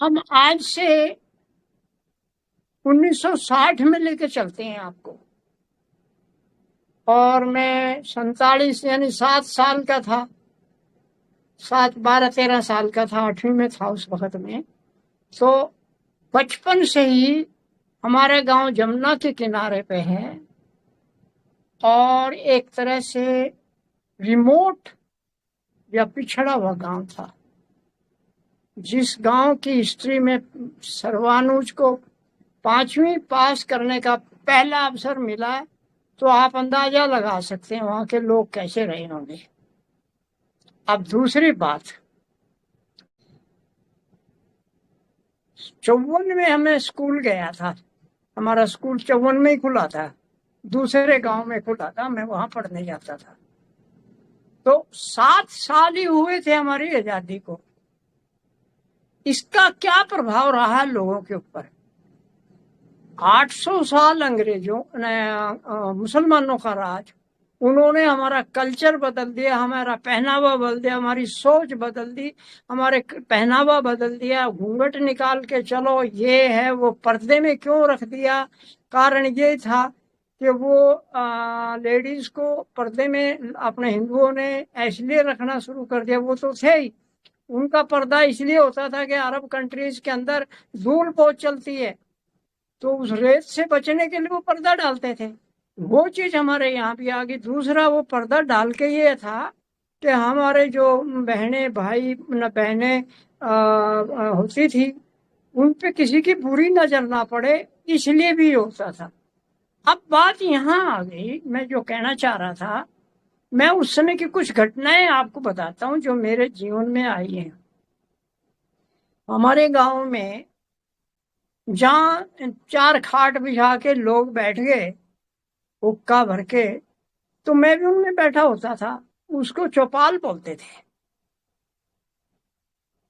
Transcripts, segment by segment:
ہم آج سے 1960 میں لے کے چلتے ہیں آپ کو، اور میں 47 یعنی 7 سال کا تھا، 12-13 سال کا تھا، 8ویں میں تھا اس وقت میں۔ تو بچپن سے ہی ہمارا گاؤں جمنا کے کنارے پہ ہے، اور ایک طرح سے ریموٹ یا پچھڑا ہوا گاؤں تھا، جس گاؤں کی ہسٹری میں سروانوج کو 5ویں پاس کرنے کا پہلا اوسر ملا، تو آپ اندازہ لگا سکتے ہیں وہاں کے لوگ کیسے رہے ہوں گے۔ اب دوسری بات، 54 میں ہمیں اسکول گیا تھا، ہمارا اسکول 54 میں ہی کھلا تھا، دوسرے گاؤں میں کھلا تھا، میں وہاں پڑھنے جاتا تھا۔ تو 7 سال ہی ہوئے تھے ہماری آزادی کو۔ اس کا کیا پربھاؤ رہا لوگوں کے اوپر؟ 800 سال انگریزوں مسلمانوں کا راج، انہوں نے ہمارا کلچر بدل دیا، ہمارا پہناوا بدل دیا، ہماری سوچ بدل دی، ہمارے پہناوا بدل دیا۔ گھونگھٹ نکال کے چلو، یہ ہے وہ، پردے میں کیوں رکھ دیا؟ کارن یہ تھا کہ وہ لیڈیز کو پردے میں اپنے ہندوؤں نے اس لیے رکھنا شروع کر دیا، وہ تو تھے ہی، ان کا پردہ اس لیے ہوتا تھا کہ عرب کنٹریز کے اندر دھول بہت چلتی ہے، تو اس ریت سے بچنے کے لیے وہ پردہ ڈالتے تھے۔ وہ چیز ہمارے یہاں بھی آ گئی۔ دوسرا، وہ پردہ ڈال کے یہ تھا کہ ہمارے جو بہنیں بھائی بہنیں ہوتی تھی، ان پہ کسی کی بری نظر نہ پڑے، اس لیے بھی ہوتا تھا۔ اب بات یہاں آ گئی، میں جو کہنا چاہ رہا تھا، میں اس سمے کی کچھ گھٹنائیں آپ کو بتاتا ہوں جو میرے جیون میں آئی ہیں۔ ہمارے گاؤں میں جہاں 4 کھاٹ بچھا کے لوگ بیٹھ گئے حکا بھر کے، تو میں بھی ان میں بیٹھا ہوتا تھا، اس کو چوپال بولتے تھے،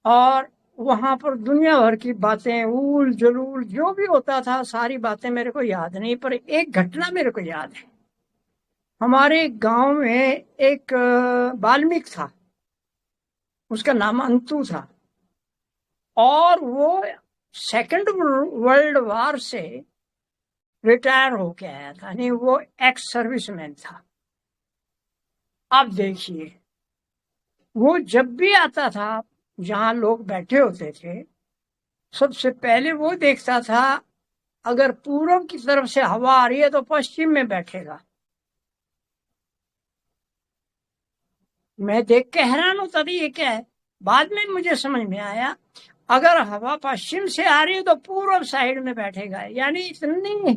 اور وہاں پر دنیا بھر کی باتیں، اول جلول جو بھی ہوتا تھا، ساری باتیں میرے کو یاد نہیں، پر ایک گھٹنا میرے کو یاد ہے۔ ہمارے گاؤں میں ایک بالمیک تھا، اس کا نام انتو تھا، اور وہ 2nd ورلڈ وار سے ریٹائر ہو کے آیا تھا، یعنی وہ ایکس سروس مین تھا۔ اب دیکھیے، وہ جب بھی آتا تھا جہاں لوگ بیٹھے ہوتے تھے، سب سے پہلے وہ دیکھتا تھا اگر پورب کی طرف سے ہوا آ رہی ہے تو پشچم میں بیٹھے گا۔ میں دیکھ کے حیران ہوتا تھا یہ کیا ہے، بعد میں مجھے سمجھ میں آیا، اگر ہوا پشچم سے آ رہی ہے تو پورب سائڈ میں بیٹھے گا، یعنی اتنی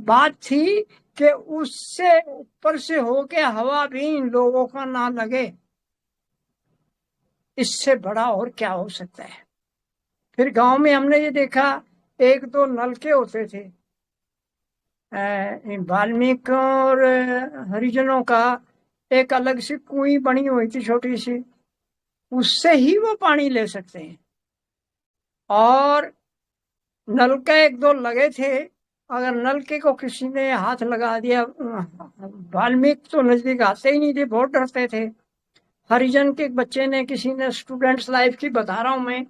بات تھی کہ اس سے اوپر سے ہو کے ہوا بھی ان لوگوں کا نہ لگے۔ اس سے بڑا اور کیا ہو سکتا ہے؟ پھر گاؤں میں ہم نے یہ دیکھا، 1-2 نلکے ہوتے تھے، بالمیک اور ہریجنوں کا ایک الگ سی کنویں بنی ہوئی تھی چھوٹی سی، اس سے ہی وہ پانی لے سکتے ہیں، اور نلکے 1-2 لگے تھے، اگر نلکے کو کسی نے ہاتھ لگا دیا، بالمیک تو نزدیک آتے ہی نہیں تھے، بہت ڈرتے تھے۔ ہریجن کے بچے نے، کسی نے، اسٹوڈنٹس لائف کی بتا رہا ہوں میں،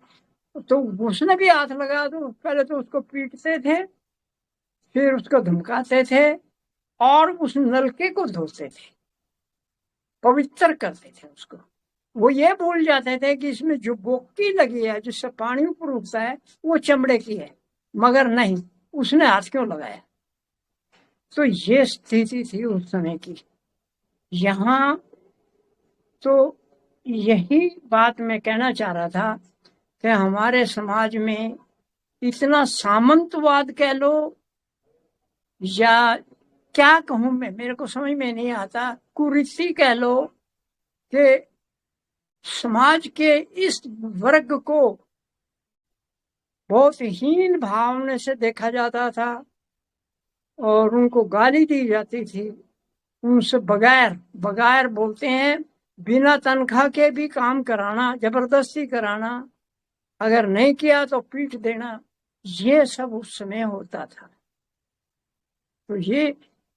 تو اس نے بھی ہاتھ لگا دو، پہلے تو اس کو پیٹتے تھے، پھر اس کو دھمکاتے تھے، اور اس نلکے کو دھوتے تھے، پوتر کرتے تھے اس کو۔ وہ یہ بھول جاتے تھے کہ اس میں جو بوکی لگی ہے، جس سے پانی اوپر اٹھتا ہے، وہ چمڑے کی ہے، مگر نہیں، اس نے ہاتھ کیوں لگایا؟ تو یہ استھتی تھی اس سمے کی۔ یہاں تو یہی بات میں کہنا چاہ رہا تھا کہ ہمارے سماج میں اتنا سامنت واد کہہ لو یا کیا کہوں میں، میرے کو سمجھ میں نہیں آتا، کریتی کہہ لو، کہ سماج کے اس ورگ کو بہت ہین بھاونے سے دیکھا جاتا تھا، اور ان کو گالی دی جاتی تھی، ان سے بغیر بولتے ہیں بنا تنخواہ کے بھی کام کرانا، زبردستی کرانا، اگر نہیں کیا تو پیٹ دینا، یہ سب اس سمے ہوتا تھا۔ تو یہ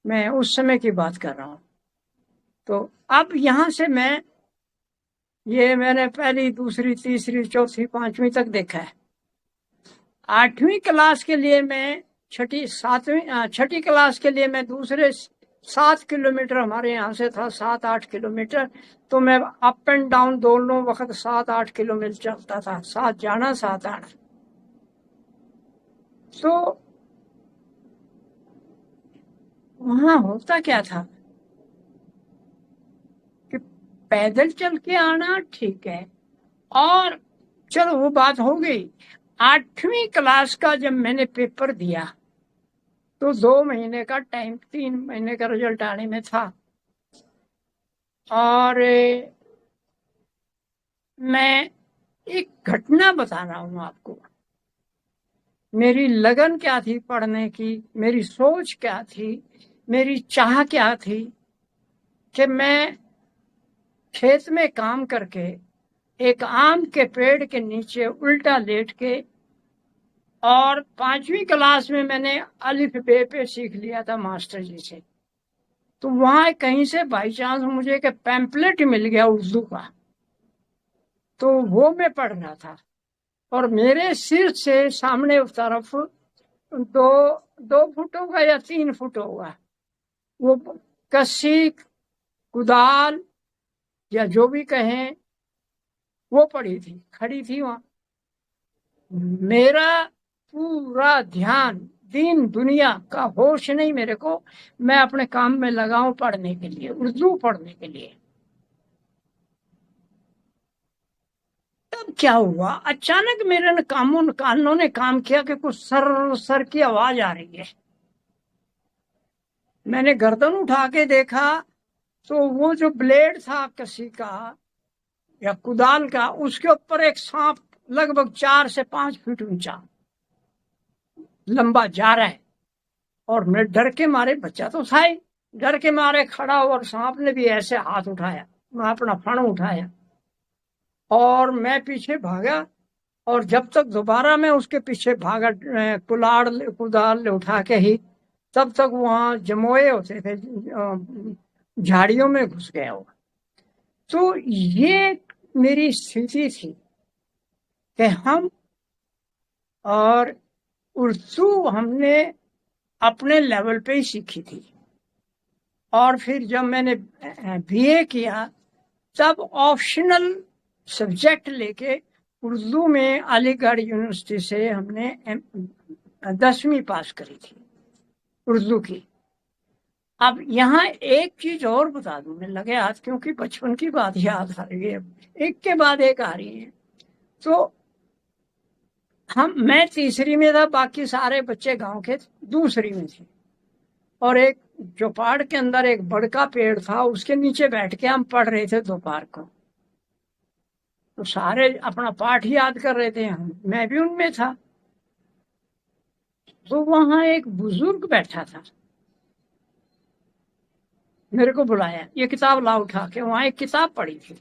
میں اس سمے کی بات کر رہا ہوں۔ تو اب یہاں سے میں نے پہلی، دوسری، تیسری، چوتھی، 5ویں تک دیکھا ہے، 8वीं क्लास के लिए मैं छठी क्लास के लिए मैं दूसरे 7 किलोमीटर, हमारे यहाँ से था 7-8 किलोमीटर, तो मैं अप एंड डाउन दोनों वक्त 7-8 किलोमीटर चलता था, 7 जाना 7 आना। तो वहां होता क्या था कि पैदल चल के आना ठीक है, और चलो वो बात हो गई। 8वीं क्लास का जब मैंने पेपर दिया तो 2 महीने का टाइम, 3 महीने का रिजल्ट आने में था। और मैं एक घटना बता रहा हूं आपको, मेरी लगन क्या थी पढ़ने की, मेरी सोच क्या थी, मेरी चाह क्या थी कि मैं खेत में काम करके एक आम के पेड़ के नीचे उल्टा लेट के, और 5वीं क्लास में मैंने अलिफ बे पे सीख लिया था मास्टर जी से। तो वहां कहीं से बाई चांस मुझे एक पैम्पलेट मिल गया उर्दू का, तो वो मैं पढ़ रहा था, और मेरे सिर से सामने उस तरफ 2 फुट होगा या 3 फुट होगा, वो कस्सी, कुदाल या जो भी कहें, वो पड़ी थी, खड़ी थी वहां। मेरा पूरा ध्यान, दीन दुनिया का होश नहीं मेरे को, मैं अपने काम में लगाऊं पढ़ने के लिए, उर्दू पढ़ने के लिए। तब क्या हुआ, अचानक मेरे कानों ने काम किया कि कुछ सर सर की आवाज आ रही है। मैंने गर्दन उठा के देखा तो वो जो ब्लेड था कसी का या कुदाल का, उसके ऊपर एक सांप लगभग 4 से 5 फीट ऊंचा लंबा जा रहा है। और मैं डर के मारे, बच्चा तो था ही, डर के मारे खड़ा हुआ, और सांप ने भी ऐसे हाथ उठाया, मैं अपना फण उठाया और मैं पीछे भागा। और जब तक दोबारा मैं उसके पीछे भागा कुदाल उठा के ही, तब तक वहां जमोए होते थे, झाड़ियों में घुस गया हुआ। तो ये मेरी स्थिति थी कि हम, और उर्दू हमने अपने लेवल पे ही सीखी थी। और फिर जब मैंने बीए किया तब ऑप्शनल सब्जेक्ट लेके उर्दू में अलीगढ़ यूनिवर्सिटी से हमने 10वीं पास करी थी उर्दू की। अब यहाँ एक चीज और बता दूं, मैं लगे हाथ, क्योंकि बचपन की बात याद आ रही है, एक के बाद एक आ रही है। तो मैं तीसरी में था, बाकी सारे बच्चे गांव के दूसरी में थे, और एक चौपाड़ के अंदर एक बड़का पेड़ था, उसके नीचे बैठ के हम पढ़ रहे थे दोपहर को। तो सारे अपना पाठ याद कर रहे थे, मैं भी उनमें था। तो वहां एक बुजुर्ग बैठा था, मेरे को बुलाया, ये किताब ला उठा के, वहां एक किताब पड़ी थी,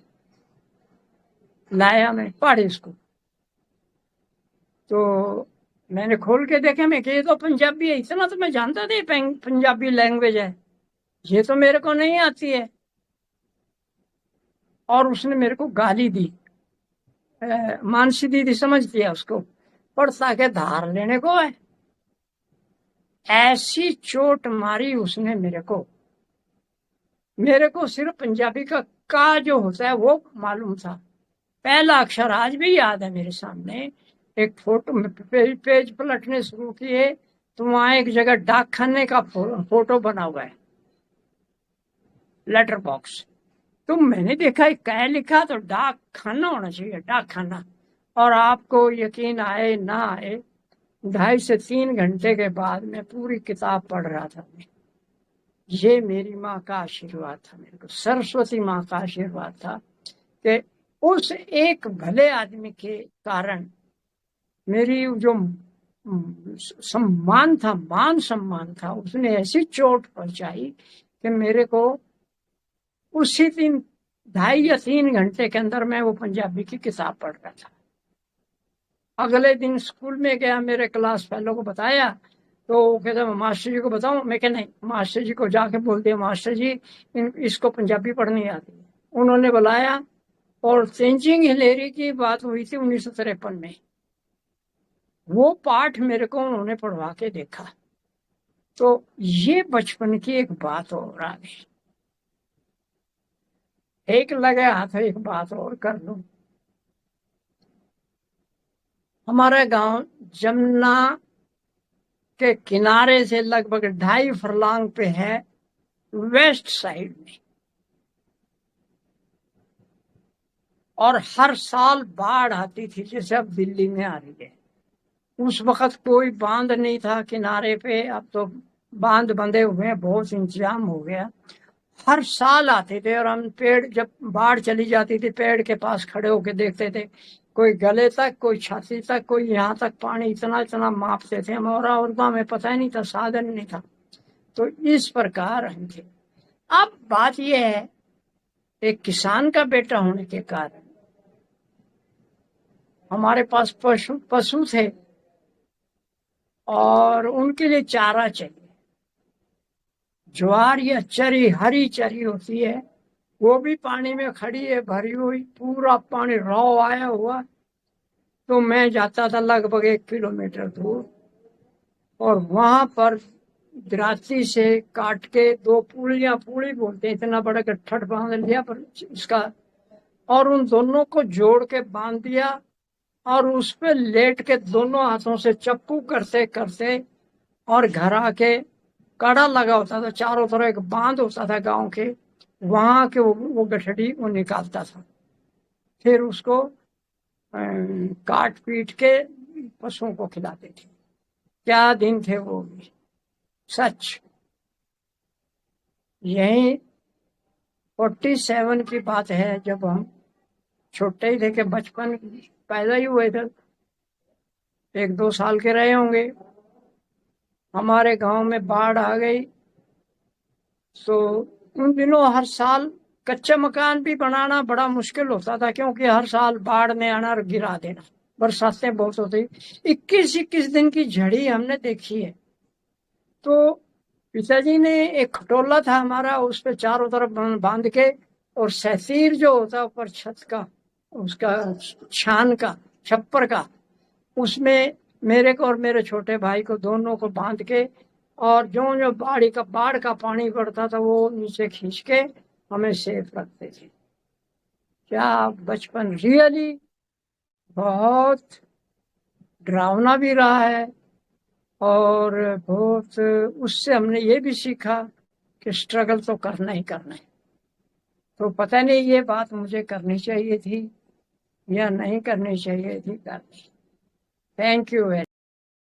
लाया, मैं पढ़ इसको। तो मैंने खोल के देखा, मैं कि ये तो पंजाबी है, इतना तो मैं जानता था पंजाबी लैंग्वेज है, ये तो मेरे को नहीं आती है। और उसने मेरे को गाली दी, मानसी दीदी समझ दिया उसको, पढ़ता के धार लेने को है। ऐसी चोट मारी उसने मेरे को सिर्फ पंजाबी का जो होता है वो मालूम था। पहला अक्षर आज भी याद है मेरे सामने। एक फोटो में पेज पलटने शुरू किए तो वहां एक जगह डाक खाने का फोटो बना हुआ है, लेटर बॉक्स। तो मैंने देखा क्या लिखा, तो डाक खाना होना चाहिए, डाक खाना। और आपको यकीन आए ना आए, 2.5 से 3 घंटे के बाद मैं पूरी किताब पढ़ रहा था। ये मेरी माँ का आशीर्वाद था, मेरे को सरस्वती माँ का आशीर्वाद था कि उस एक भले आदमी के कारण मेरी जो सम्मान था, मान सम्मान था, उसने ऐसी चोट पहुंचाई कि मेरे को उसी दिन 2.5 या 3 घंटे के अंदर मैं वो पंजाबी की किताब पढ़ रहा था। अगले दिन स्कूल में गया, मेरे क्लास फेलो को बताया, तो वो कहता मास्टर जी को बताऊं, मैं क्या नहीं, मास्टर जी को जाके बोल दिया, मास्टर जी इसको पंजाबी पढ़नी आती है। उन्होंने बुलाया, और तेंजिंग हिलेरी की बात हुई थी 1953 में। وہ पाठ मेरे को उन्होंने पढ़वा के देखा। तो ये बचपन की एक बात और आ गई। एक लगे हाथ एक बात और कर लूं। हमारा गांव जमुना के किनारे से लगभग 2.5 फरलांग पे है, वेस्ट साइड में, और हर साल बाढ़ आती थी जैसे अब दिल्ली में आ रही है। उस वक्त कोई बांध नहीं था किनारे पे, अब तो बांध बंधे हुए हैं, बहुत इंतजाम हो गया। हर साल आते थे और हम पेड़, जब बाढ़ चली जाती थी पेड़ के पास खड़े होके देखते थे, कोई गले तक, कोई छाती तक, कोई यहाँ तक पानी, इतना इतना मापते थे हम। और में पता ही नहीं था, साधन नहीं था। तो इस प्रकार हम थे। अब बात यह है, एक किसान का बेटा होने के कारण हमारे पास पशु थे और उनके लिए चारा चाहिए। ज्वार या चरी, हरी चरी होती है, वो भी पानी में खड़ी है भरी हुई, पूरा पानी रौ आया हुआ। तो मैं जाता था लगभग 1 किलोमीटर दूर, और वहां पर दराती से काट के 2 पुलियां, पुली बोलते हैं, इतना बड़ा गट्ठट बांध लिया पर इसका, और उन दोनों को जोड़ के बांध दिया, और उस पे लेट के दोनों हाथों से चप्पू करते करते, और घर आके कड़ा लगा होता था चारों तरफ, एक बांध होता था गांव के, वहां के वो गठड़ी वो निकालता था, फिर उसको काट पीट के पशुओं को खिलाते थे। क्या दिन थे वो भी, सच। यही 47 की बात है, जब हम छोटे ही थे, कि बचपन पैदा ही हुए थे, 1-2 साल के रहे होंगे। हमारे गांव में बाढ़ आ गई, तो उन दिनों हर साल कच्चा मकान भी बनाना बड़ा मुश्किल होता था, क्योंकि हर साल बाढ़ ने आना और गिरा देना, बरसातें बहुत होती। 21 दिन की झड़ी हमने देखी है। तो पिताजी ने एक खटोला था हमारा, उस पे चारों तरफ बांध के, और सैतीर जो होता ऊपर छत का, उसका छान का, छप्पर का, उसमें मेरे को और मेरे छोटे भाई को दोनों को बांध के, और जो जो बाढ़ का पानी पड़ता था वो नीचे खींच के हमें सेफ रखते थे। क्या बचपन रियली बहुत डरावना भी रहा है, और बहुत, उससे हमने ये भी सीखा कि स्ट्रगल तो करना ही करना है। तो पता नहीं ये बात मुझे करनी चाहिए थी या नहीं करनी चाहिए थी। Thank you very